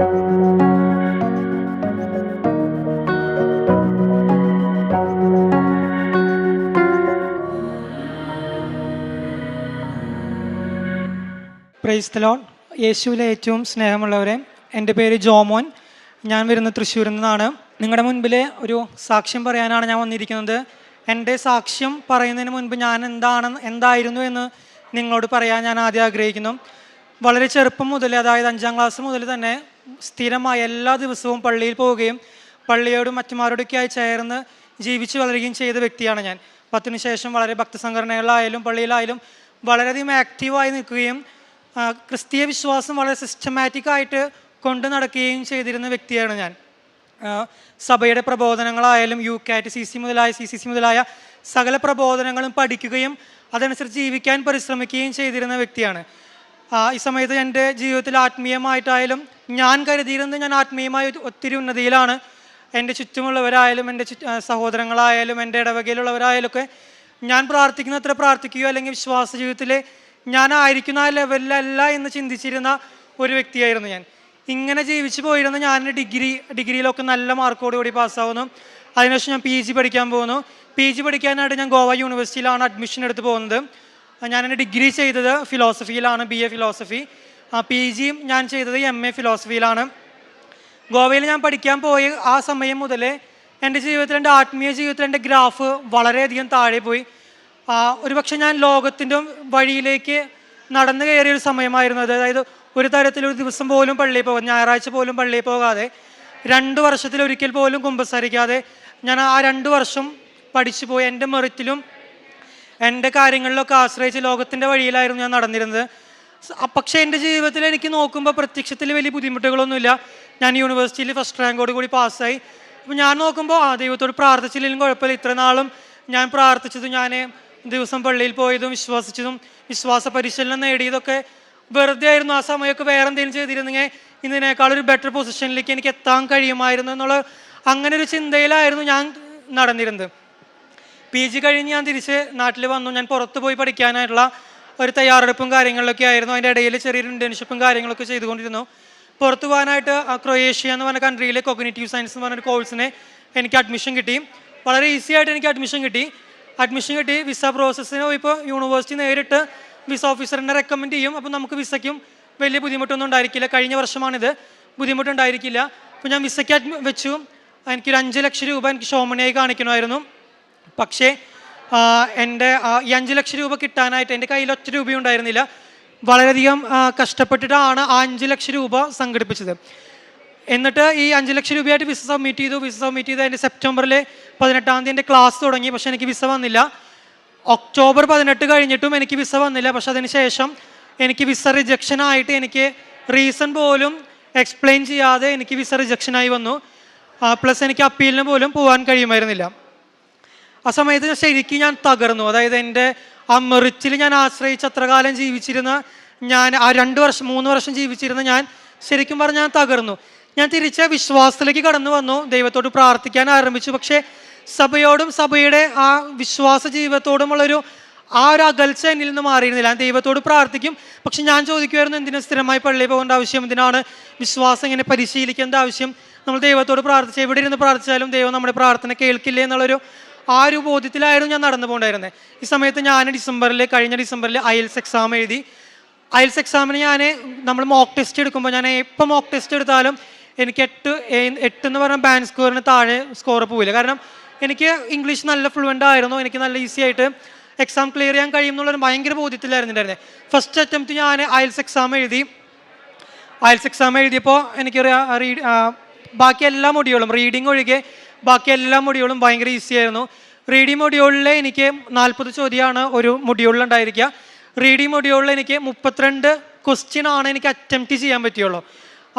Praise the Lord. യേശുവിലെ ഏറ്റവും സ്നേഹമുള്ളവരെ, എൻ്റെ പേര് ജോമോൻ. ഞാൻ വരുന്നത് തൃശ്ശൂരിൽ നിന്നാണ്. നിങ്ങളുടെ മുൻപിൽ ഒരു സാക്ഷ്യം പറയാനാണ് ഞാൻ വന്നിരിക്കുന്നത്. എൻ്റെ സാക്ഷ്യം പറയുന്നതിന് മുൻപ് ഞാൻ എന്തായിരുന്നു എന്ന് നിങ്ങളോട് പറയാൻ ഞാൻ ആദ്യം ആഗ്രഹിക്കുന്നു. വളരെ ചെറുപ്പം മുതൽ, അതായത് 5ാം ക്ലാസ് മുതൽ തന്നെ സ്ഥിരമായി എല്ലാ ദിവസവും പള്ളിയിൽ പോവുകയും പള്ളിയോടും മറ്റുമാരോടൊക്കെയായി ചേർന്ന് ജീവിച്ച് വളരുകയും ചെയ്ത വ്യക്തിയാണ് ഞാൻ. 10ന് ശേഷം വളരെ ഭക്തസംഘടനകളിലായാലും പള്ളിയിലായാലും വളരെയധികം ആക്റ്റീവായി നിൽക്കുകയും ക്രിസ്തീയ വിശ്വാസം വളരെ സിസ്റ്റമാറ്റിക്കായിട്ട് കൊണ്ടു നടക്കുകയും ചെയ്തിരുന്ന വ്യക്തിയാണ് ഞാൻ. സഭയുടെ പ്രബോധനങ്ങളായാലും UCAT, CCC മുതലായ സകല പ്രബോധനങ്ങളും പഠിക്കുകയും അതനുസരിച്ച് ജീവിക്കാൻ പരിശ്രമിക്കുകയും ചെയ്തിരുന്ന വ്യക്തിയാണ്. ഈ സമയത്ത് എൻ്റെ ജീവിതത്തിൽ ആത്മീയമായിട്ടായാലും ഞാൻ കരുതിയിരുന്നത് ഞാൻ ആത്മീയമായി ഒത്തിരി ഉന്നതിയിലാണ്. എൻ്റെ ചുറ്റുമുള്ളവരായാലും എൻ്റെ സഹോദരങ്ങളായാലും എൻ്റെ ഇടവകയിലുള്ളവരായാലും ഒക്കെ ഞാൻ പ്രാർത്ഥിക്കുന്നത്ര പ്രാർത്ഥിക്കുകയോ അല്ലെങ്കിൽ വിശ്വാസ ജീവിതത്തിൽ ഞാനായിരിക്കുന്ന ആ ലെവലിലല്ല എന്ന് ചിന്തിച്ചിരുന്ന ഒരു വ്യക്തിയായിരുന്നു ഞാൻ. ഇങ്ങനെ ജീവിച്ചു പോയിരുന്ന ഞാൻ ഡിഗ്രിയിലൊക്കെ നല്ല മാർക്കോടുകൂടി പാസ്സാവുന്നു. അതിനുശേഷം ഞാൻ PG പഠിക്കാൻ പോകുന്നു. PG പഠിക്കാനായിട്ട് ഞാൻ ഗോവ യൂണിവേഴ്സിറ്റിയിലാണ് അഡ്മിഷൻ എടുത്ത് പോകുന്നത്. ഞാൻ എൻ്റെ ഡിഗ്രി ചെയ്തത് ഫിലോസഫിയിലാണ്, BA ഫിലോസഫി. PGയും ഞാൻ ചെയ്തത് MA ഫിലോസഫിയിലാണ്. ഗോവയിൽ ഞാൻ പഠിക്കാൻ പോയ ആ സമയം മുതൽ എൻ്റെ ജീവിതത്തിൽ, എൻ്റെ ആത്മീയ ജീവിതത്തിൽ എൻ്റെ ഗ്രാഫ് വളരെയധികം താഴെ പോയി. ഒരുപക്ഷെ ഞാൻ ലോകത്തിൻ്റെ വഴിയിലേക്ക് നടന്നു കയറിയൊരു സമയമായിരുന്നു അത്. അതായത് ഒരു തരത്തിലൊരു ദിവസം പോലും പള്ളിയിൽ പോകാതെ, ഞായറാഴ്ച പോലും പള്ളിയിൽ പോകാതെ, 2 വർഷത്തിലൊരിക്കൽ പോലും കുമ്പസാരിക്കാതെ ഞാൻ ആ 2 വർഷം പഠിച്ചു പോയി. എൻ്റെ മെറിറ്റിലും എൻ്റെ കാര്യങ്ങളിലൊക്കെ ആശ്രയിച്ച് ലോകത്തിൻ്റെ വഴിയിലായിരുന്നു ഞാൻ നടന്നിരുന്നത്. പക്ഷേ എൻ്റെ ജീവിതത്തിൽ എനിക്ക് നോക്കുമ്പോൾ പ്രത്യക്ഷത്തിൽ വലിയ ബുദ്ധിമുട്ടുകളൊന്നുമില്ല. ഞാൻ യൂണിവേഴ്സിറ്റിയിൽ ഫസ്റ്റ് റാങ്കോട് കൂടി പാസ്സായി. അപ്പോൾ ഞാൻ നോക്കുമ്പോൾ ദൈവത്തോട് പ്രാർത്ഥിച്ചില്ലെങ്കിലും കുഴപ്പമില്ല. ഇത്ര നാളും ഞാൻ പ്രാർത്ഥിച്ചതും ഞാൻ ദിവസം പള്ളിയിൽ പോയതും വിശ്വസിച്ചതും വിശ്വാസ പരിശീലനം നേടിയതൊക്കെ വെറുതെ ആയിരുന്നു. ആ സമയമൊക്കെ വേറെ എന്തെങ്കിലും ചെയ്തിരുന്നെങ്കിൽ ഇതിനേക്കാളൊരു ബെറ്റർ പൊസിഷനിലേക്ക് എനിക്ക് എത്താൻ കഴിയുമായിരുന്നു എന്നുള്ള അങ്ങനെ ഒരു ചിന്തയിലായിരുന്നു ഞാൻ നടന്നിരുന്നത്. PG കഴിഞ്ഞ് ഞാൻ തിരിച്ച് നാട്ടിൽ വന്നു. ഞാൻ പുറത്ത് പോയി പഠിക്കാനായിട്ടുള്ള ഒരു തയ്യാറെടുപ്പും കാര്യങ്ങളിലൊക്കെ ആയിരുന്നു. അതിൻ്റെ ഇടയിൽ ചെറിയൊരു ഇൻറ്റേൺഷിപ്പും കാര്യങ്ങളൊക്കെ ചെയ്തുകൊണ്ടിരുന്നു. പുറത്ത് പോകാനായിട്ട് ക്രൊയേഷ്യ എന്ന് പറഞ്ഞ കൺട്രിയിലെ കോഗ്നിറ്റീവ് സയൻസ് എന്ന് പറഞ്ഞൊരു കോഴ്സിന് എനിക്ക് അഡ്മിഷൻ കിട്ടി. വളരെ ഈസി ആയിട്ട് എനിക്ക് അഡ്മിഷൻ കിട്ടി. വിസ പ്രോസസ്സിന് ഇപ്പോൾ യൂണിവേഴ്സിറ്റി നേരിട്ട് വിസ ഓഫീസറിനെ റെക്കമെൻഡ് ചെയ്യും. അപ്പോൾ നമുക്ക് വിസയ്ക്കും വലിയ ബുദ്ധിമുട്ടൊന്നും ഉണ്ടായിരിക്കില്ല. കഴിഞ്ഞ വർഷമാണിത്, ബുദ്ധിമുട്ടുണ്ടായിരിക്കില്ല. അപ്പോൾ ഞാൻ വിസയ്ക്ക് വെച്ചു. എനിക്കൊരു 5 ലക്ഷം രൂപ എനിക്ക് ഷോമണിയായി കാണിക്കണമായിരുന്നു. പക്ഷേ എൻ്റെ ഈ 5 ലക്ഷം രൂപ കിട്ടാനായിട്ട് എൻ്റെ കയ്യിൽ ഒറ്റ രൂപയും ഉണ്ടായിരുന്നില്ല. വളരെയധികം കഷ്ടപ്പെട്ടിട്ടാണ് ആ 5 ലക്ഷം രൂപ സംഘടിപ്പിച്ചത്. എന്നിട്ട് ഈ 5 ലക്ഷം രൂപയായിട്ട് വിസ സബ്മിറ്റ് ചെയ്ത് അതിൻ്റെ സെപ്റ്റംബറിൽ 18-ാം തീയതി എൻ്റെ ക്ലാസ് തുടങ്ങി. പക്ഷേ എനിക്ക് വിസ വന്നില്ല. ഒക്ടോബർ 18 കഴിഞ്ഞിട്ടും എനിക്ക് വിസ വന്നില്ല. പക്ഷെ അതിന് ശേഷം എനിക്ക് വിസ റിജക്ഷനായിട്ട് എനിക്ക് റീസൺ പോലും എക്സ്പ്ലെയിൻ ചെയ്യാതെ എനിക്ക് വിസ റിജക്ഷനായി വന്നു. പ്ലസ് എനിക്ക് അപ്പീലിന് പോലും പോകാൻ കഴിയുമായിരുന്നില്ല. ആ സമയത്ത് ശരിക്കും ഞാൻ തകർന്നു. അതായത് എൻ്റെ ആ മെറിറ്റിൽ ഞാൻ ആശ്രയിച്ച് അത്ര കാലം ജീവിച്ചിരുന്ന ഞാൻ, ആ 3 വർഷം ജീവിച്ചിരുന്ന ഞാൻ ശരിക്കും പറഞ്ഞാൽ ഞാൻ തകർന്നു. ഞാൻ തിരിച്ച് വിശ്വാസത്തിലേക്ക് കടന്നു വന്നു. ദൈവത്തോട് പ്രാർത്ഥിക്കാൻ ആരംഭിച്ചു. പക്ഷേ സഭയോടും സഭയുടെ ആ വിശ്വാസ ജീവിതത്തോടുമുള്ളൊരു ഒരു അകൽച്ച എന്നിൽ നിന്ന് മാറിയിരുന്നില്ല. ഞാൻ ദൈവത്തോട് പ്രാർത്ഥിക്കും. പക്ഷെ ഞാൻ ചോദിക്കുമായിരുന്നു, എന്തിനാണ് സ്ഥിരമായി പള്ളിയിൽ പോകേണ്ട ആവശ്യം, എന്തിനാണ് വിശ്വാസം ഇങ്ങനെ പരിശീലിക്കേണ്ട ആവശ്യം? നമ്മൾ ദൈവത്തോട് പ്രാർത്ഥിച്ച് എവിടെ ഇരുന്ന് പ്രാർത്ഥിച്ചാലും ദൈവം നമ്മുടെ പ്രാർത്ഥന കേൾക്കില്ലേ എന്നുള്ളൊരു ആ ഒരു ബോധ്യത്തിലായിരുന്നു ഞാൻ നടന്നു പോകേണ്ടായിരുന്നത്. ഈ സമയത്ത് ഞാൻ കഴിഞ്ഞ ഡിസംബറിൽ IELTS എക്സാം എഴുതി. IELTS എക്സാമിന് നമ്മൾ മോക്ക് ടെസ്റ്റ് എടുക്കുമ്പോൾ ഞാൻ എപ്പോൾ മോക്ക് ടെസ്റ്റ് എടുത്താലും എനിക്ക് 8 എന്ന് പറഞ്ഞ ബാൻഡ് സ്കോറിന് താഴെ സ്കോർ പോവില്ല. കാരണം എനിക്ക് ഇംഗ്ലീഷ് നല്ല ഫ്ലുവൻ്റ് ആയിരുന്നു. എനിക്ക് നല്ല ഈസി ആയിട്ട് എക്സാം ക്ലിയർ ചെയ്യാൻ കഴിയും എന്നുള്ളൊരു ഭയങ്കര ബോധ്യത്തിലായിരുന്നുണ്ടായിരുന്നത്. ഫസ്റ്റ് അറ്റംപ്റ്റ് ഞാൻ IELTS എക്സാം എഴുതിയപ്പോൾ എനിക്ക് ബാക്കി എല്ലാ മൊഡ്യൂളും, റീഡിങ് ഒഴികെ ബാക്കി എല്ലാ മൊഡ്യൂളും ഭയങ്കര ഈസി ആയിരുന്നു. റീഡിങ് മൊഡ്യൂളിൽ എനിക്ക് 40 ചോദ്യമാണ് ഒരു മൊഡ്യൂളിൽ ഉണ്ടായിരിക്കുക. റീഡിങ് മൊഡ്യൂളിൽ എനിക്ക് 32 ക്വസ്റ്റ്യൻ ആണ് എനിക്ക് അറ്റംപ്റ്റ് ചെയ്യാൻ പറ്റുള്ളൂ.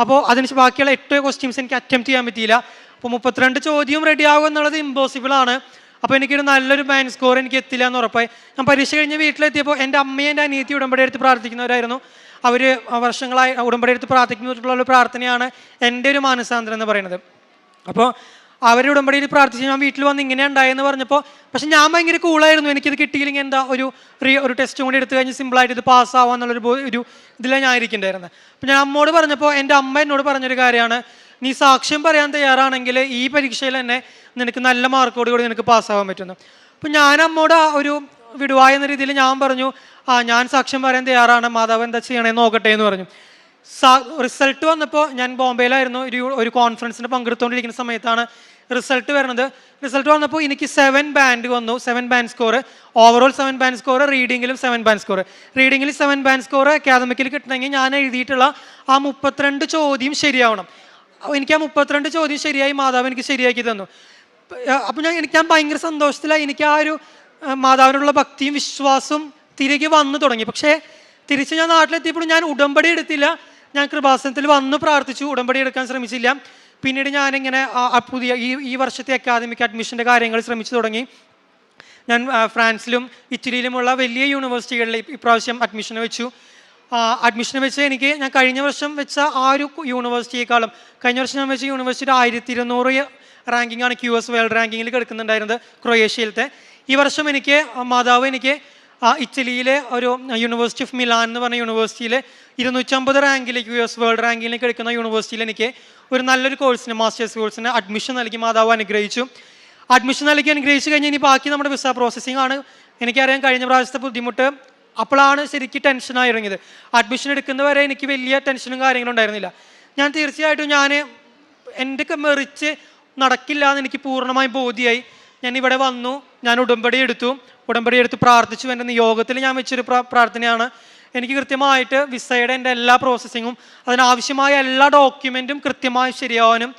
അപ്പോൾ അതിന് ബാക്കിയുള്ള 8 ക്വസ്റ്റ്യൻസ് എനിക്ക് അറ്റംപ്റ്റ് ചെയ്യാൻ പറ്റിയില്ല. അപ്പോൾ 32 ചോദ്യവും റെഡി ആകുക എന്നുള്ളത് ഇമ്പോസിബിൾ ആണ്. അപ്പോൾ എനിക്കൊരു നല്ലൊരു ബാൻഡ് സ്കോർ എനിക്ക് എത്തില്ല എന്ന് ഉറപ്പായി. ഞാൻ പരീക്ഷ കഴിഞ്ഞ് വീട്ടിലെത്തിയപ്പോൾ എൻ്റെ അമ്മയും എൻ്റെ അനിയത്തി ഉടമ്പടി എടുത്ത് പ്രാർത്ഥിക്കുന്നവരായിരുന്നു. അവർ വർഷങ്ങളായി ഉടമ്പടി എടുത്ത് പ്രാർത്ഥിക്കുന്നുള്ള പ്രാർത്ഥനയാണ് എൻ്റെ ഒരു മാനസാന്തരം എന്ന് പറയുന്നത്. അപ്പോൾ അവരുടെ ഉടമ്പടിയിൽ പ്രാർത്ഥിച്ച് ഞാൻ വീട്ടിൽ വന്ന് ഇങ്ങനെ ഉണ്ടായെന്ന് പറഞ്ഞപ്പോൾ, പക്ഷെ ഞാൻ ഭയങ്കര കൂളായിരുന്നു. എനിക്കിത് കിട്ടിയില്ലെങ്കിൽ എന്താ, ഒരു ടെസ്റ്റും കൂടി എടുത്തു കഴിഞ്ഞ് സിമ്പിളായിട്ട് ഇത് പാസ്സാവാന്നുള്ളൊരു ഇതിലാണ് ഞാൻ ഇരിക്കേണ്ടായിരുന്നത്. അപ്പം ഞാൻ അമ്മോട് പറഞ്ഞപ്പോൾ എൻ്റെ അമ്മ എന്നോട് പറഞ്ഞൊരു കാര്യമാണ്, നീ സാക്ഷ്യം പറയാൻ തയ്യാറാണെങ്കിൽ ഈ പരീക്ഷയിൽ തന്നെ നിനക്ക് നല്ല മാർക്കോട് കൂടി നിനക്ക് പാസ്സാവാൻ പറ്റുന്നു. അപ്പം ഞാൻ അമ്മോട് ഒരു വിടുവായ എന്ന രീതിയിൽ ഞാൻ പറഞ്ഞു, ഞാൻ സാക്ഷ്യം പറയാൻ തയ്യാറാണ്, മാതാവ് എന്താ ചെയ്യണേന്ന് നോക്കട്ടെ എന്ന് പറഞ്ഞു. റിസൾട്ട് വന്നപ്പോൾ ഞാൻ ബോംബെയിലായിരുന്നു, ഒരു കോൺഫറൻസിന് പങ്കെടുത്തുകൊണ്ടിരിക്കുന്ന സമയത്താണ് റിസൾട്ട് വരുന്നത്. റിസൾട്ട് വന്നപ്പോൾ എനിക്ക് 7 ബാൻഡ് വന്നു, 7 band score, overall 7 band score, റീഡിങ്ങിലും 7 ബാൻഡ് സ്കോർ. റീഡിങ്ങിൽ 7 ബാൻഡ് സ്കോർ അക്കാദമിക്കിൽ കിട്ടണമെങ്കിൽ ഞാൻ എഴുതിയിട്ടുള്ള ആ 32 ചോദ്യം ശരിയാവണം. എനിക്ക് ആ 32 ചോദ്യം ശരിയായി മാതാവ് എനിക്ക് ശരിയാക്കി തന്നു. അപ്പോൾ ഞാൻ ഭയങ്കര സന്തോഷത്തിലായി. എനിക്ക് ആ ഒരു മാതാവിനുള്ള ഭക്തിയും വിശ്വാസവും തിരികെ വന്നു തുടങ്ങി. പക്ഷേ തിരിച്ച് ഞാൻ നാട്ടിലെത്തിയപ്പോൾ ഞാൻ ഉടമ്പടി എടുത്തില്ല. ഞാൻ കൃപാസനത്തിൽ വന്നു പ്രാർത്ഥിച്ചു, ഉടമ്പടി എടുക്കാൻ ശ്രമിച്ചില്ല. പിന്നീട് ഞാനിങ്ങനെ പുതിയ ഈ വർഷത്തെ അക്കാദമിക് അഡ്മിഷൻ്റെ കാര്യങ്ങൾ ശ്രമിച്ചു തുടങ്ങി. ഞാൻ ഫ്രാൻസിലും ഇറ്റലിയിലുമുള്ള വലിയ യൂണിവേഴ്സിറ്റികളിൽ ഇപ്രാവശ്യം അഡ്മിഷൻ വെച്ചു. അഡ്മിഷൻ വെച്ച് ഞാൻ കഴിഞ്ഞ വർഷം വെച്ച ആ ഒരു യൂണിവേഴ്സിറ്റിയെക്കാളും, കഴിഞ്ഞ വർഷം ഞാൻ വെച്ച യൂണിവേഴ്സിറ്റിയുടെ 1200 റാങ്കിങ് ആണ് QS വേൾഡ് റാങ്കിങ്ങിൽ കിടക്കുന്നുണ്ടായിരുന്നത്, ക്രൊയേഷ്യയിലത്തെ. ഈ വർഷം മാതാവ് എനിക്ക് ഇറ്റലിയിലെ ഒരു യൂണിവേഴ്സിറ്റി ഓഫ് മിലാൻ എന്ന് പറഞ്ഞ യൂണിവേഴ്സിറ്റിയിൽ 250 റാങ്കിൽ QS വേൾഡ് റാങ്കിങ്ങിലേക്ക് എടുക്കുന്ന യൂണിവേഴ്സിറ്റിയിൽ എനിക്ക് ഒരു നല്ലൊരു കോഴ്സിന്, മാസ്റ്റേഴ്സ് കോഴ്സിന് അഡ്മിഷൻ നൽകി മാതാവ് അനുഗ്രഹിച്ചു. അഡ്മിഷൻ നൽകി അനുഗ്രഹിച്ചു കഴിഞ്ഞ് ഇനി ബാക്കി നമ്മുടെ വിസ പ്രോസസ്സിംഗ് ആണ്. എനിക്കറിയാം കഴിഞ്ഞ പ്രാവശ്യത്തെ ബുദ്ധിമുട്ട്, അപ്പോഴാണ് ശരിക്കും ടെൻഷനായി ഇറങ്ങിയത്. അഡ്മിഷൻ എടുക്കുന്നവരെ എനിക്ക് വലിയ ടെൻഷനും കാര്യങ്ങളും ഉണ്ടായിരുന്നില്ല. ഞാൻ തീർച്ചയായിട്ടും എൻ്റെ മെറിറ്റ് നടക്കില്ല എന്ന് എനിക്ക് പൂർണ്ണമായും ബോധ്യമായി. ഞാൻ ഇവിടെ വന്നു, ഞാൻ ഉടമ്പടി എടുത്ത് പ്രാർത്ഥിച്ചു. എൻ്റെ നിയോഗത്തിൽ ഞാൻ വെച്ചൊരു പ്രാർത്ഥനയാണ്, എനിക്ക് കൃത്യമായിട്ട് വിസയുടെ എൻ്റെ എല്ലാ പ്രോസസ്സിങ്ങും അതിനാവശ്യമായ എല്ലാ ഡോക്യുമെൻറ്റും കൃത്യമായി ശരിയാവാനും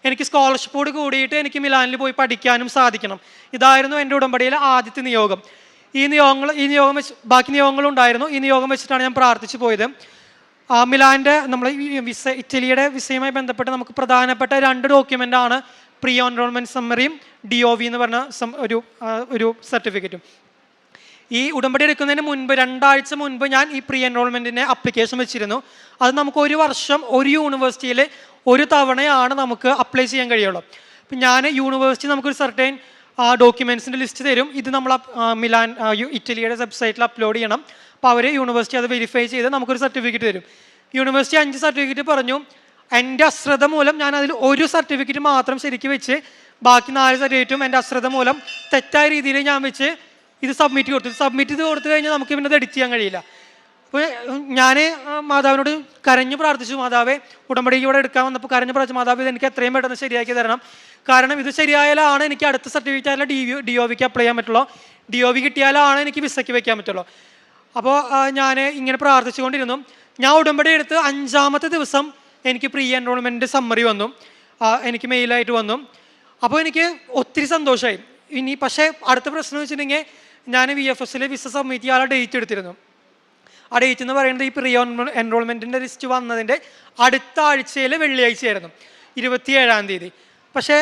എനിക്ക് സ്കോളർഷിപ്പോട് കൂടിയിട്ട് എനിക്ക് മിലാനിൽ പോയി പഠിക്കാനും സാധിക്കണം. ഇതായിരുന്നു എൻ്റെ ഉടമ്പടിയിലെ ആദ്യത്തെ നിയോഗം. ഈ നിയോഗം വെച്ച് ബാക്കി നിയോഗങ്ങളും ഉണ്ടായിരുന്നു. ഈ നിയോഗം വെച്ചിട്ടാണ് ഞാൻ പ്രാർത്ഥിച്ചു പോയത്. മിലാൻ്റെ നമ്മൾ ഇറ്റലിയുടെ വിസയുമായി ബന്ധപ്പെട്ട് നമുക്ക് പ്രധാനപ്പെട്ട 2 ഡോക്യുമെൻ്റാണ് പ്രീ എൻറോൾമെൻറ്റ് സമ്മറിയും DOV എന്ന് പറഞ്ഞ ഒരു സർട്ടിഫിക്കറ്റും. ഈ ഉടമ്പടി എടുക്കുന്നതിന് മുൻപ് 2 ആഴ്ച മുൻപ് ഞാൻ ഈ പ്രീ എൻറോൾമെൻറ്റിന് അപ്ലിക്കേഷൻ വെച്ചിരുന്നു. അത് നമുക്ക് ഒരു വർഷം ഒരു യൂണിവേഴ്സിറ്റിയിൽ ഒരു തവണയാണ് നമുക്ക് അപ്ലൈ ചെയ്യാൻ കഴിയുള്ളൂ. അപ്പം യൂണിവേഴ്സിറ്റി നമുക്കൊരു സർട്ടൈൻ ഡോക്യുമെൻറ്റ്സിൻ്റെ ലിസ്റ്റ് തരും. ഇത് നമ്മൾ മിലാൻ ഇറ്റലിയുടെ വെബ്സൈറ്റിൽ അപ്ലോഡ് ചെയ്യണം. അപ്പോൾ അവർ യൂണിവേഴ്സിറ്റി അത് വെരിഫൈ ചെയ്ത് നമുക്കൊരു സർട്ടിഫിക്കറ്റ് തരും. യൂണിവേഴ്സിറ്റി 5 സർട്ടിഫിക്കറ്റ് പറഞ്ഞു. എൻ്റെ അശ്രദ്ധ മൂലം ഞാൻ അതിൽ ഒരു സർട്ടിഫിക്കറ്റ് മാത്രം ശരിക്കും വെച്ച് ബാക്കി 4 സർട്ടിഫിക്കറ്റും എൻ്റെ അശ്രദ്ധ മൂലം തെറ്റായ രീതിയിൽ ഞാൻ വെച്ച് ഇത് സബ്മിറ്റ് ചെയ്ത് കൊടുത്തു കഴിഞ്ഞാൽ നമുക്ക് പിന്നെ അത് എഡിറ്റ് ചെയ്യാൻ കഴിയില്ല. അപ്പോൾ ഞാൻ മാതാവിനോട് കരഞ്ഞു പ്രാർത്ഥിച്ചു, മാതാവേ ഉടമ്പടിക്ക് ഇവിടെ എടുക്കാൻ വന്നപ്പോൾ കരഞ്ഞു പ്രാർത്ഥിച്ചു, മാതാവ് ഇത് എനിക്ക് എത്രയും പെട്ടെന്ന് ശരിയാക്കി തരണം. കാരണം ഇത് ശരിയായാലാണ് എനിക്ക് അടുത്ത സർട്ടിഫിക്കറ്റ് ആയാലും DOVക്ക് അപ്ലൈ ചെയ്യാൻ പറ്റുള്ളൂ. DOV കിട്ടിയാലാണ് എനിക്ക് വിസയ്ക്ക് വെക്കാൻ പറ്റുള്ളൂ. അപ്പോൾ ഞാൻ ഇങ്ങനെ പ്രാർത്ഥിച്ചുകൊണ്ടിരുന്നു. ഞാൻ ഉടമ്പടി എടുത്ത് 5ാമത്തെ ദിവസം എനിക്ക് പ്രീ എൻറോൾമെൻറ്റ് സമ്മറി വന്നു, എനിക്ക് മെയിലായിട്ട് വന്നു. അപ്പോൾ എനിക്ക് ഒത്തിരി സന്തോഷമായി. പക്ഷേ അടുത്ത പ്രശ്നം എന്ന് വെച്ചിട്ടുണ്ടെങ്കിൽ ഞാൻ VFSൽ വിസ സബ്മിറ്റ് ചെയ്യാനുള്ള ഡേറ്റ് എടുത്തിരുന്നു. ആ ഡേറ്റ് എന്ന് പറയുന്നത് ഈ പ്രീ എൻറോൾമെൻറ്റിൻ്റെ ലിസ്റ്റ് വന്നതിൻ്റെ അടുത്ത ആഴ്ചയിൽ വെള്ളിയാഴ്ചയായിരുന്നു, 27-ാം തീയതി. പക്ഷേ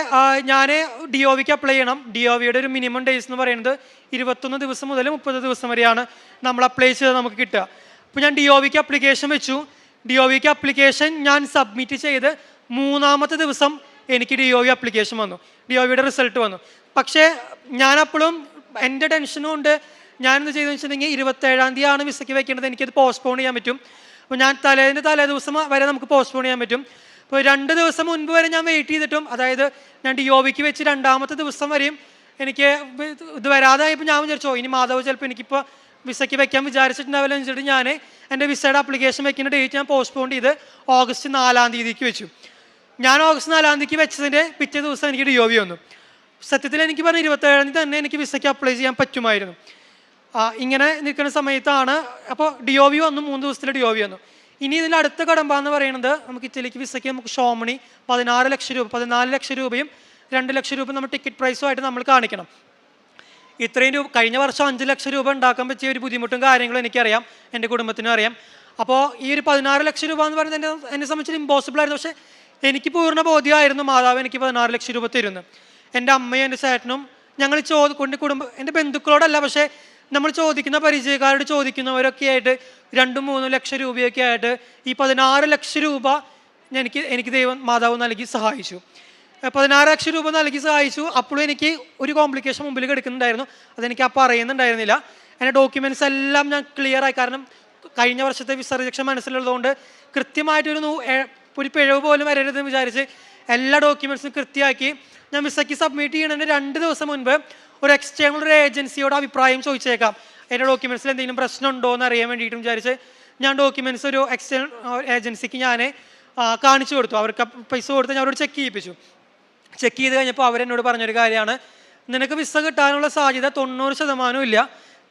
ഞാൻ DOVക്ക് അപ്ലൈ ചെയ്യണം. DOVയുടെ ഒരു മിനിമം ഡേയ്സ് എന്ന് പറയുന്നത് 21 ദിവസം മുതൽ 30 ദിവസം വരെയാണ് നമ്മൾ അപ്ലൈ ചെയ്ത് നമുക്ക് കിട്ടുക. അപ്പോൾ ഞാൻ DOVക്ക് അപ്ലിക്കേഷൻ വെച്ചു. DOVക്ക് അപ്ലിക്കേഷൻ ഞാൻ സബ്മിറ്റ് ചെയ്ത് 3ാമത്തെ ദിവസം എനിക്ക് DOV അപ്ലിക്കേഷൻ വന്നു, DOVയുടെ റിസൾട്ട് വന്നു. പക്ഷേ ഞാനപ്പോഴും എൻ്റെ ടെൻഷനും ഉണ്ട്. ഞാനെന്ത് ചെയ്തെന്ന് വെച്ചിട്ടുണ്ടെങ്കിൽ 27-ാം തീയതിയാണ് വിസയ്ക്ക് വെക്കേണ്ടത്, എനിക്കത് പോസ്റ്റ്പോൺ ചെയ്യാൻ പറ്റും. അപ്പോൾ ഞാൻ തലേ ദിവസം വരെ നമുക്ക് പോസ്റ്റ്പോൺ ചെയ്യാൻ പറ്റും. അപ്പോൾ 2 ദിവസം മുൻപ് വരെ ഞാൻ വെയിറ്റ് ചെയ്തിട്ടും, അതായത് ഞാൻ DOVക്ക് വെച്ച് 2ാമത്തെ ദിവസം വരെയും എനിക്ക് ഇത് വരാതായപ്പോൾ ഞാൻ വിചാരിച്ചോ ഇനി മാധവ് ചിലപ്പോൾ എനിക്കിപ്പോൾ വിസയ്ക്ക് വെക്കാൻ വിചാരിച്ചിട്ടുണ്ടാവില്ല എന്ന് വെച്ചിട്ട് ഞാൻ എൻ്റെ വിസയുടെ അപ്ലിക്കേഷൻ വെക്കുന്ന ഡേറ്റ് ഞാൻ പോസ്റ്റ്പോൺ ചെയ്ത് ഓഗസ്റ്റ് 4-ാം തീയതിക്ക് വെച്ചു. ഞാൻ ഓഗസ്റ്റ് 4-ാം തീയതിക്ക് വെച്ചതിൻ്റെ പിറ്റേ ദിവസം എനിക്ക് DOV വന്നു. സത്യത്തിൽ എനിക്ക് പറഞ്ഞ 27-ാം തീയതി തന്നെ എനിക്ക് വിസയ്ക്ക് അപ്ലൈ ചെയ്യാൻ പറ്റുമായിരുന്നു. ഇങ്ങനെ നിൽക്കുന്ന സമയത്താണ് അപ്പോൾ DOV വന്നു, 3 ദിവസത്തിൽ DOV വന്നു. ഇനി ഇതിൽ അടുത്ത കടമ്പ എന്ന് പറയുന്നത് നമുക്ക് ഇറ്റലിക്ക് വിസയ്ക്ക് നമുക്ക് ഷോമണി 14 ലക്ഷം രൂപയും 2 ലക്ഷം രൂപ നമ്മൾ ടിക്കറ്റ് പ്രൈസുമായിട്ട് നമ്മൾ കാണിക്കണം. ഇത്രയും രൂപ കഴിഞ്ഞ വർഷം 5 ലക്ഷം രൂപ ഉണ്ടാക്കാൻ പറ്റിയ ഒരു ബുദ്ധിമുട്ടും കാര്യങ്ങളും എനിക്കറിയാം, എൻ്റെ കുടുംബത്തിനും അറിയാം. അപ്പോൾ ഈ ഒരു 16 ലക്ഷം രൂപ എന്ന് പറയുന്നത് എന്നെ സംബന്ധിച്ച് ഇമ്പോസിബിൾ ആയിരുന്നു. പക്ഷേ എനിക്ക് പൂർണ്ണ ബോധ്യമായിരുന്നു മാതാവ് എനിക്ക് 16 ലക്ഷം രൂപ തരുന്നു. എൻ്റെ അമ്മയും എൻ്റെ ചേട്ടനും ഞങ്ങൾ എൻ്റെ ബന്ധുക്കളോടല്ല, പക്ഷേ നമ്മൾ ചോദിക്കുന്ന പരിചയക്കാരോട് ചോദിക്കുന്നവരൊക്കെ ആയിട്ട് 2-3 ലക്ഷം രൂപയൊക്കെ ആയിട്ട് ഈ 16 ലക്ഷം രൂപ എനിക്ക് മാതാവ് നൽകി സഹായിച്ചു. 16 ലക്ഷം രൂപ നൽകി സഹായിച്ചു. അപ്പോഴും എനിക്ക് ഒരു കോംപ്ലിക്കേഷൻ മുമ്പിൽ കിടക്കുന്നുണ്ടായിരുന്നു. അതെനിക്ക് അപ്പോൾ അറിയുന്നുണ്ടായിരുന്നില്ല. എൻ്റെ ഡോക്യുമെൻറ്റ്സ് എല്ലാം ഞാൻ ക്ലിയർ ആയി. കാരണം കഴിഞ്ഞ വർഷത്തെ വിസ റിജക്ഷൻ മനസ്സിലുള്ളതുകൊണ്ട് ഒരു പിഴവ് പോലും വരരുതെന്ന് വിചാരിച്ച് എല്ലാ ഡോക്യുമെൻറ്റ്സും കൃത്യമാക്കി ഞാൻ വിസയ്ക്ക് സബ്മിറ്റ് ചെയ്യുന്നതിന് 2 ദിവസം മുൻപ് ഒരു എക്സ്റ്റേണൽ ഏജൻസിയോട് അഭിപ്രായം ചോദിച്ചേക്കാം, എൻ്റെ ഡോക്യുമെൻറ്റ്സിൽ എന്തെങ്കിലും പ്രശ്നമുണ്ടോ എന്ന് അറിയാൻ വേണ്ടിയിട്ടും വിചാരിച്ച് ഞാൻ ഡോക്യുമെൻറ്റ്സ് ഒരു എക്സ്റ്റേണൽ ഏജൻസിക്ക് ഞാൻ കാണിച്ചു കൊടുത്തു. അവർക്ക് പൈസ കൊടുത്ത് ഞാൻ അവരോട് ചെക്ക് ചെയ്യിപ്പിച്ചു. ചെക്ക് ചെയ്ത് കഴിഞ്ഞപ്പോൾ അവരെന്നോട് പറഞ്ഞൊരു കാര്യമാണ്, നിനക്ക് വിസ കിട്ടാനുള്ള സാധ്യത 90% ഇല്ല.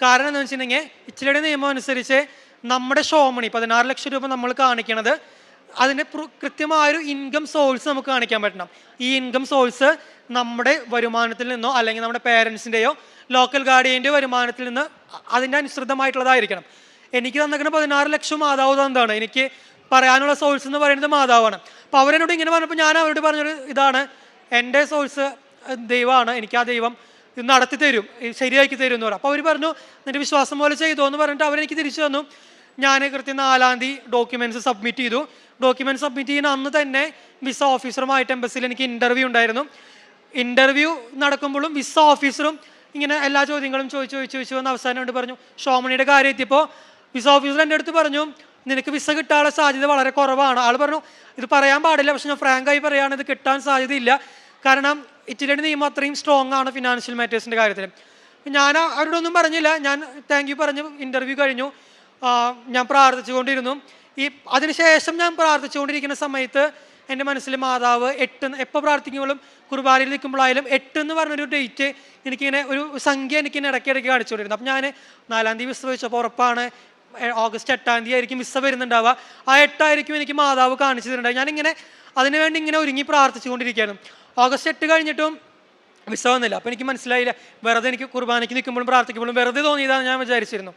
കാരണം എന്താണെന്ന് വെച്ചിട്ടുണ്ടെങ്കിൽ ഇറ്റലിയുടെ നിയമം അനുസരിച്ച് നമ്മുടെ ഷോമണി 16 ലക്ഷം രൂപ നമ്മൾ കാണിക്കണത് അതിൻ്റെ കൃത്യമായൊരു ഇൻകം സോഴ്സ് നമുക്ക് കാണിക്കാൻ പറ്റണം. ഈ ഇൻകം സോഴ്സ് നമ്മുടെ വരുമാനത്തിൽ നിന്നോ അല്ലെങ്കിൽ നമ്മുടെ പേരൻസിൻ്റെയോ ലോക്കൽ ഗാർഡിയൻ്റെയോ വരുമാനത്തിൽ നിന്ന് അതിൻ്റെ അനുസൃതമായിട്ടുള്ളതായിരിക്കണം. എനിക്ക് തന്നിരിക്കുന്ന 16 ലക്ഷം മാതാവ് എന്താണ് എനിക്ക് പറയാനുള്ള സോഴ്സ് എന്ന് പറയുന്നത് മാതാവാണ്. അപ്പോൾ അവരെന്നോട് ഇങ്ങനെ പറഞ്ഞപ്പോൾ ഞാൻ അവരോട് പറഞ്ഞൊരു ഇതാണ്, എൻ്റെ സോഴ്സ് ദൈവമാണ്, എനിക്ക് ആ ദൈവം ഇത് നടത്തി തരും, ശരിയാക്കി തരും എന്ന് പറഞ്ഞു. അപ്പോൾ അവർ പറഞ്ഞു നിൻ്റെ വിശ്വാസം പോലെ ചെയ്തോ എന്ന് പറഞ്ഞിട്ട് അവരെനിക്ക് തിരിച്ചു തന്നു. ഞാൻ കൃത്യം 4-ാം തീയതി ഡോക്യുമെൻറ്റ്സ് സബ്മിറ്റ് ചെയ്തു. ഡോക്യുമെൻറ്റ് സബ്മിറ്റ് ചെയ്യുന്ന അന്ന് തന്നെ വിസ ഓഫീസറുമായിട്ട് എംബസിയിൽ എനിക്ക് ഇൻ്റർവ്യൂ ഉണ്ടായിരുന്നു. ഇൻ്റർവ്യൂ നടക്കുമ്പോഴും വിസ ഓഫീസറും ഇങ്ങനെ എല്ലാ ചോദ്യങ്ങളും ചോദിച്ചു വന്ന് അവസാനം കൊണ്ട് പറഞ്ഞു ഷോമണിയുടെ കാര്യം എത്തിയപ്പോൾ വിസ ഓഫീസർ എൻ്റെ അടുത്ത് പറഞ്ഞു നിനക്ക് വിസ കിട്ടാനുള്ള സാധ്യത വളരെ കുറവാണ്. ആൾ പറഞ്ഞു ഇത് പറയാൻ പാടില്ല, പക്ഷെ ഞാൻ ഫ്രാങ്കായി പറയുകയാണ്, ഇത് കിട്ടാൻ സാധ്യതയില്ല. കാരണം ഇറ്റലിയുടെ നിയമം അത്രയും സ്ട്രോങ് ആണ് ഫിനാൻഷ്യൽ മാറ്റേഴ്സിൻ്റെ കാര്യത്തിൽ. ഞാൻ അവരോടൊന്നും പറഞ്ഞില്ല. ഞാൻ താങ്ക് യു പറഞ്ഞ് ഇൻ്റർവ്യൂ കഴിഞ്ഞു. ഞാൻ പ്രാർത്ഥിച്ചുകൊണ്ടിരുന്നു. അതിനുശേഷം ഞാൻ പ്രാർത്ഥിച്ചുകൊണ്ടിരിക്കുന്ന സമയത്ത് എൻ്റെ മനസ്സിൽ മാതാവ് എപ്പോൾ പ്രാർത്ഥിക്കുമ്പോഴും കുർബാനയിൽ നിൽക്കുമ്പോഴായാലും 8 എന്ന് പറഞ്ഞൊരു ഡേറ്റ് എനിക്കിങ്ങനെ ഒരു സംഖ്യ എനിക്കിങ്ങനെ ഇടയ്ക്കിടയ്ക്ക് കാണിച്ചുകൊണ്ടിരുന്നു. അപ്പം ഞാൻ 4-ാം തീയതി വിസ ചോദിച്ചപ്പോൾ ഉറപ്പാണ് ഓഗസ്റ്റ് 8-ാം തീയതി ആയിരിക്കും വിസ വരുന്നുണ്ടാവുക. ആ 8 ആയിരിക്കും എനിക്ക് മാതാവ് കാണിച്ചു തരുന്നുണ്ടാവും. ഞാനിങ്ങനെ അതിനുവേണ്ടി ഇങ്ങനെ ഒരുങ്ങി പ്രാർത്ഥിച്ചുകൊണ്ടിരിക്കുകയായിരുന്നു. ഓഗസ്റ്റ് 8 കഴിഞ്ഞിട്ടും വിസ വന്നില്ല. അപ്പോൾ എനിക്ക് മനസ്സിലായില്ല, വെറുതെ എനിക്ക് കുർബാനയ്ക്ക് നിൽക്കുമ്പോഴും പ്രാർത്ഥിക്കുമ്പോഴും വെറുതെ തോന്നിയതാണ് ഞാൻ വിചാരിച്ചിരുന്നു.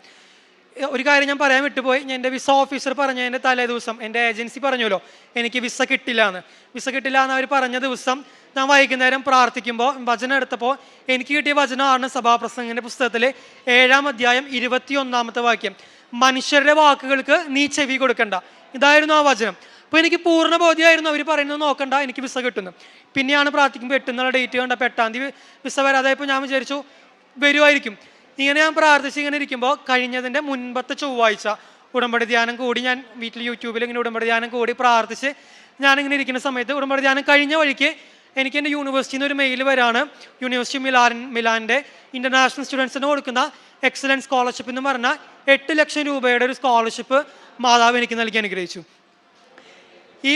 ഒരു കാര്യം ഞാൻ പറയാൻ വിട്ടുപോയി. എൻ്റെ വിസ ഓഫീസർ പറഞ്ഞതിൻ്റെ തലേ ദിവസം എൻ്റെ ഏജൻസി പറഞ്ഞല്ലോ എനിക്ക് വിസ കിട്ടില്ല എന്ന് അവർ പറഞ്ഞ ദിവസം ഞാൻ വൈകുന്നേരം പ്രാർത്ഥിക്കുമ്പോൾ വചനം എടുത്തപ്പോൾ എനിക്ക് കിട്ടിയ വചനമാണ് സഭാപ്രസംഗിൻ്റെ പുസ്തകത്തിലെ 7-ാം അധ്യായം 21-ാമത്തെ വാക്യം, മനുഷ്യരുടെ വാക്കുകൾക്ക് നീ ചെവി കൊടുക്കണ്ട. ഇതായിരുന്നു ആ വചനം. അപ്പോൾ എനിക്ക് പൂർണ്ണ ബോധ്യമായിരുന്നു അവർ പറയുന്നത് നോക്കണ്ട, എനിക്ക് വിസ കിട്ടുന്നു. പിന്നെയാണ് പ്രാർത്ഥിക്കുമ്പോൾ 8 എന്നുള്ള ഡേറ്റ് കണ്ടപ്പോൾ 8-ാം തീയതി വിസ വരാതായപ്പോൾ ഞാൻ വിചാരിച്ചു വരുമായിരിക്കും. ഇങ്ങനെ ഞാൻ പ്രാർത്ഥിച്ച് ഇങ്ങനെ ഇരിക്കുമ്പോൾ കഴിഞ്ഞതിൻ്റെ മുൻപത്തെ ചൊവ്വാഴ്ച ഉടമ്പടി ധ്യാനം കൂടി, ഞാൻ വീട്ടിൽ യൂട്യൂബിൽ ഇങ്ങനെ ഉടമ്പടി ധ്യാനം കൂടി പ്രാർത്ഥിച്ച് ഞാനിങ്ങനെ ഇരിക്കുന്ന സമയത്ത് ഉടമ്പടി ധ്യാനം കഴിഞ്ഞ വഴിക്ക് എനിക്ക് എൻ്റെ യൂണിവേഴ്സിറ്റിയിൽ നിന്ന് ഒരു മെയിൽ വരാണ്. യൂണിവേഴ്സിറ്റി മിലാൻ്റെ ഇൻ്റർനാഷണൽ സ്റ്റുഡൻസിന് കൊടുക്കുന്ന എക്സലൻസ് സ്കോളർഷിപ്പ് എന്ന് പറഞ്ഞാൽ 8 ലക്ഷം രൂപയുടെ ഒരു സ്കോളർഷിപ്പ് മാതാവ് എനിക്ക് നൽകി അനുഗ്രഹിച്ചു. ഈ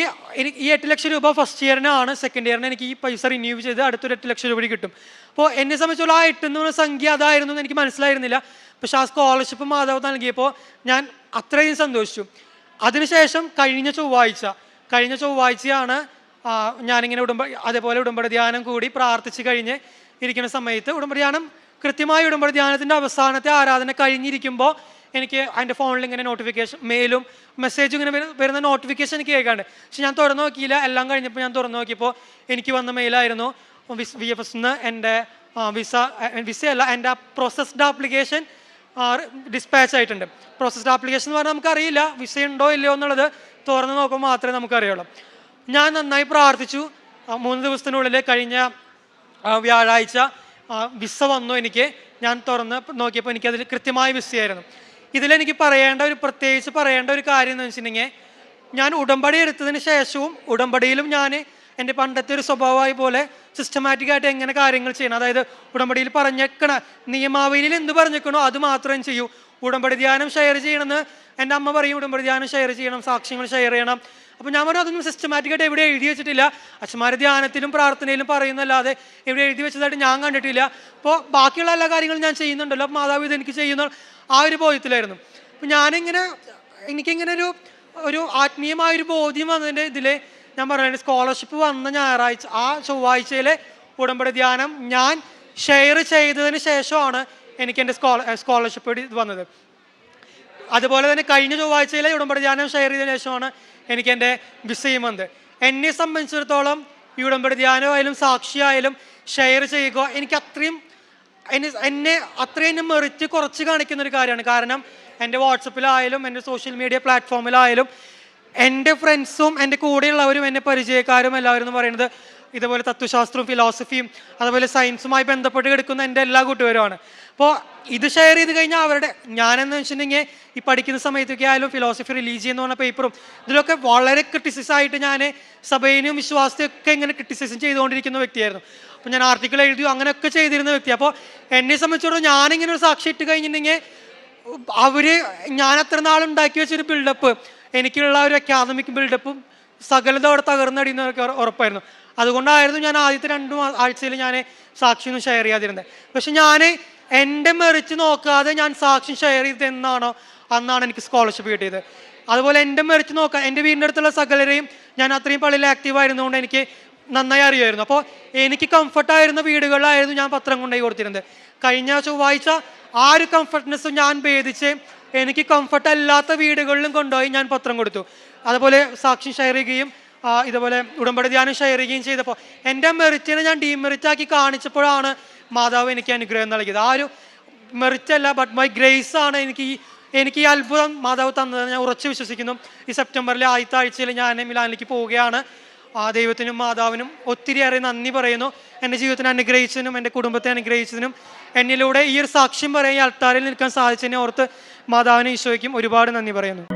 8 ലക്ഷം രൂപ ഫസ്റ്റ് ഇയറിനാണ്. സെക്കൻഡ് ഇയറിന് എനിക്ക് ഈ പൈസ റിന്യൂ ചെയ്ത് അടുത്തൊരു 8 ലക്ഷം രൂപ കിട്ടും. അപ്പോൾ എന്നെ സംബന്ധിച്ചുള്ള ആ 8 എന്ന് പറഞ്ഞ സംഖ്യ അതായിരുന്നു എന്ന് എനിക്ക് മനസ്സിലായിരുന്നില്ല. പക്ഷെ ആ സ്കോളർഷിപ്പ് മാതാവ് നൽകിയപ്പോൾ ഞാൻ അത്രയും സന്തോഷിച്ചു. അതിനുശേഷം കഴിഞ്ഞ ചൊവ്വാഴ്ചയാണ് ഞാനിങ്ങനെ അതേപോലെ ഉടമ്പടി ധ്യാനം കൂടി പ്രാർത്ഥിച്ച് കഴിഞ്ഞ് ഇരിക്കുന്ന സമയത്ത് കൃത്യമായി ഉടമ്പടി ധ്യാനത്തിൻ്റെ അവസാനത്തെ ആരാധന കഴിഞ്ഞിരിക്കുമ്പോൾ എനിക്ക് എൻ്റെ ഫോണിൽ ഇങ്ങനെ നോട്ടിഫിക്കേഷൻ മെയിലും മെസ്സേജും ഇങ്ങനെ വരുന്ന നോട്ടിഫിക്കേഷൻ എനിക്ക് കേൾക്കാണ്ട്. പക്ഷെ ഞാൻ തുറന്നു നോക്കിയില്ല. എല്ലാം കഴിഞ്ഞപ്പോൾ ഞാൻ തുറന്നു നോക്കിയപ്പോൾ എനിക്ക് വന്ന മെയിലായിരുന്നു VFS നിന്ന് എൻ്റെ വിസയല്ല എൻ്റെ പ്രോസസ്ഡ് ആപ്ലിക്കേഷൻ ഡിസ്പാച്ച് ആയിട്ടുണ്ട്. പ്രോസസ്ഡ് ആപ്ലിക്കേഷൻ എന്ന് പറഞ്ഞാൽ നമുക്കറിയില്ല വിസ ഉണ്ടോ ഇല്ലയോ എന്നുള്ളത് തുറന്ന് നോക്കുമ്പോൾ മാത്രമേ നമുക്കറിയുള്ളൂ. ഞാൻ നന്നായി പ്രാർത്ഥിച്ചു. 3 ദിവസത്തിനുള്ളിൽ കഴിഞ്ഞ വ്യാഴാഴ്ച വിസ വന്നു എനിക്ക്. ഞാൻ തുറന്ന് നോക്കിയപ്പോൾ എനിക്കതിൽ കൃത്യമായ വിസയായിരുന്നു. ഇതിലെനിക്ക് പ്രത്യേകിച്ച് പറയേണ്ട ഒരു കാര്യം എന്ന് വെച്ചിട്ടുണ്ടെങ്കിൽ ഞാൻ ഉടമ്പടി എടുത്തതിന് ശേഷവും ഉടമ്പടിയിലും ഞാൻ എൻ്റെ പണ്ടത്തെ ഒരു സ്വഭാവമായി പോലെ സിസ്റ്റമാറ്റിക്കായിട്ട് എങ്ങനെ കാര്യങ്ങൾ ചെയ്യണം, അതായത് ഉടമ്പടിയിൽ പറഞ്ഞേക്കണ നിയമാവലിയിൽ എന്ത് പറഞ്ഞേക്കണോ അത് മാത്രം ചെയ്യൂ. ഉടമ്പടി ധ്യാനം ഷെയർ ചെയ്യണമെന്ന് എൻ്റെ അമ്മ പറയും, ഉടമ്പടി ധ്യാനം ഷെയർ ചെയ്യണം, സാക്ഷ്യങ്ങൾ ഷെയർ ചെയ്യണം. അപ്പോൾ ഞാൻ പറഞ്ഞു അതൊന്നും സിസ്റ്റമാറ്റിക്കായിട്ട് എവിടെ എഴുതി വെച്ചിട്ടില്ല. അച്ഛന്മാർ ധ്യാനത്തിലും പ്രാർത്ഥനയിലും പറയുന്നല്ലാതെ എവിടെ എഴുതി വെച്ചതായിട്ട് ഞാൻ കണ്ടിട്ടില്ല. അപ്പോൾ ബാക്കിയുള്ള എല്ലാ കാര്യങ്ങളും ഞാൻ ചെയ്യുന്നുണ്ടല്ലോ, അപ്പോൾ മാതാവ് ഇത് എനിക്ക് ചെയ്യുന്ന ആ ഒരു ബോധ്യത്തിലായിരുന്നു. അപ്പോൾ എനിക്കിങ്ങനെ ഒരു ആത്മീയമായൊരു ബോധ്യം വന്നതിൻ്റെ ഇതിൽ ഞാൻ പറയുന്നത് സ്കോളർഷിപ്പ് വന്ന ഞായറാഴ്ച ആ ചൊവ്വാഴ്ചയിലെ ഉടമ്പടി ധ്യാനം ഞാൻ ഷെയർ ചെയ്തതിന് ശേഷമാണ് എനിക്ക് എൻ്റെ സ്കോളർഷിപ്പ് വന്നത്. അതുപോലെ തന്നെ കഴിഞ്ഞ ചൊവ്വാഴ്ചയിലെ ഉടമ്പടി ധ്യാനം ഷെയർ ചെയ്തതിനു ശേഷമാണ് എനിക്ക് എൻ്റെ വിസയും വന്നത്. എന്നെ സംബന്ധിച്ചിടത്തോളം ഈ ഉടമ്പടി ധ്യാനമായാലും സാക്ഷിയായാലും ഷെയർ ചെയ്യുക എനിക്ക് എന്നെ അത്രയും മെറിറ്റ് കുറച്ച് കാണിക്കുന്ന ഒരു കാര്യമാണ്. കാരണം എൻ്റെ വാട്സപ്പിലായാലും എൻ്റെ സോഷ്യൽ മീഡിയ പ്ലാറ്റ്ഫോമിലായാലും എൻ്റെ ഫ്രണ്ട്സും എൻ്റെ കൂടെയുള്ളവരും എൻ്റെ പരിചയക്കാരും എല്ലാവരും എന്ന് പറയുന്നത് ഇതുപോലെ തത്വശാസ്ത്രവും ഫിലോസഫിയും അതുപോലെ സയൻസുമായി ബന്ധപ്പെട്ട് കിടക്കുന്ന എൻ്റെ എല്ലാ കൂട്ടുകാരുമാണ്. അപ്പോൾ ഇത് ഷെയർ ചെയ്ത് കഴിഞ്ഞാൽ അവരുടെ ഞാനെന്ന് വെച്ചിട്ടുണ്ടെങ്കിൽ ഈ പഠിക്കുന്ന സമയത്തൊക്കെ ആയാലും ഫിലോസഫി റിലീജിയൻ എന്ന് പറഞ്ഞ പേപ്പറും ഇതിലൊക്കെ വളരെ ക്രിറ്റിസിസ് ആയിട്ട് ഞാൻ സഭയിനും വിശ്വാസത്തെയും ഒക്കെ ഇങ്ങനെ ക്രിറ്റിസിസം ചെയ്തുകൊണ്ടിരിക്കുന്ന വ്യക്തിയായിരുന്നു. അപ്പോൾ ഞാൻ ആർട്ടിക്കിൾ എഴുതിയോ അങ്ങനെയൊക്കെ ചെയ്തിരുന്ന വ്യക്തി. അപ്പോൾ എന്നെ സംബന്ധിച്ചിടത്തോളം ഞാനിങ്ങനെ ഒരു സാക്ഷി ഇട്ട് കഴിഞ്ഞിട്ടുണ്ടെങ്കിൽ ഞാൻ അത്ര നാളുണ്ടാക്കി വെച്ചൊരു ബിൽഡപ്പ്, എനിക്കുള്ള ഒരു അക്കാദമിക് ബിൽഡപ്പും സകലത അവിടെ തകർന്നടിയുന്നതൊക്കെ ഉറപ്പായിരുന്നു. അതുകൊണ്ടായിരുന്നു ഞാൻ ആദ്യത്തെ 2 ആഴ്ചയിൽ ഞാൻ സാക്ഷിയൊന്നും ഷെയർ ചെയ്യാതിരുന്നത്. പക്ഷെ ഞാൻ എൻ്റെ മെറിറ്റ് നോക്കാതെ ഞാൻ സാക്ഷി ഷെയർ ചെയ്തത് എന്നാണോ അന്നാണ് എനിക്ക് സ്കോളർഷിപ്പ് കിട്ടിയത്. അതുപോലെ എൻ്റെ മെറിറ്റ് നോക്കാൻ എൻ്റെ വീടിൻ്റെ അടുത്തുള്ള സകലരെയും ഞാൻ അത്രയും പള്ളിയിൽ ആക്റ്റീവ് ആയിരുന്നുകൊണ്ട് എനിക്ക് നന്നായി അറിയുമായിരുന്നു. അപ്പോൾ എനിക്ക് കംഫർട്ടായിരുന്ന വീടുകളിലായിരുന്നു ഞാൻ പത്രം കൊണ്ടുപോയി കൊടുത്തിരുന്നത്. കഴിഞ്ഞ ചൊവ്വാഴ്ച ആ ഒരു കംഫർട്ട്നെസ്സും ഞാൻ ഭേദിച്ച് എനിക്ക് കംഫർട്ട് അല്ലാത്ത വീടുകളിലും കൊണ്ടുപോയി ഞാൻ പത്രം കൊടുത്തു. അതുപോലെ സാക്ഷി ഷെയർ ചെയ്യുകയും ഇതുപോലെ ഉടമ്പടി ധ്യാനം ഷെയർ ചെയ്യുകയും ചെയ്തപ്പോൾ എൻ്റെ മെറിറ്റിനെ ഞാൻ ഡീമെറിറ്റാക്കി കാണിച്ചപ്പോഴാണ് മാതാവ് എനിക്ക് അനുഗ്രഹം നൽകിയത്. ആ ഒരു മെറിറ്റ് അല്ല, ബട്ട് മൈ ഗ്രേസ് ആണ് എനിക്ക് ഈ അത്ഭുതം മാതാവ് തന്നതെന്ന് ഞാൻ ഉറച്ചു വിശ്വസിക്കുന്നു. ഈ സെപ്റ്റംബറിലെ ആദ്യത്തെ ആഴ്ചയിൽ ഞാൻ മിലാനിലേക്ക് പോവുകയാണ്. ദൈവത്തിനും മാതാവിനും ഒത്തിരിയേറെ നന്ദി പറയുന്നു. എൻ്റെ ജീവിതത്തിനെ അനുഗ്രഹിച്ചതിനും എൻ്റെ കുടുംബത്തെ അനുഗ്രഹിച്ചതിനും എന്നിലൂടെ ഈ ഒരു സാക്ഷ്യം പറയാൻ ഈ അൾത്താരിൽ നിൽക്കാൻ സാധിച്ചതിനെ ഓർത്ത് മാതാവിനെ ഈശോയ്ക്കും ഒരുപാട് നന്ദി പറയുന്നു.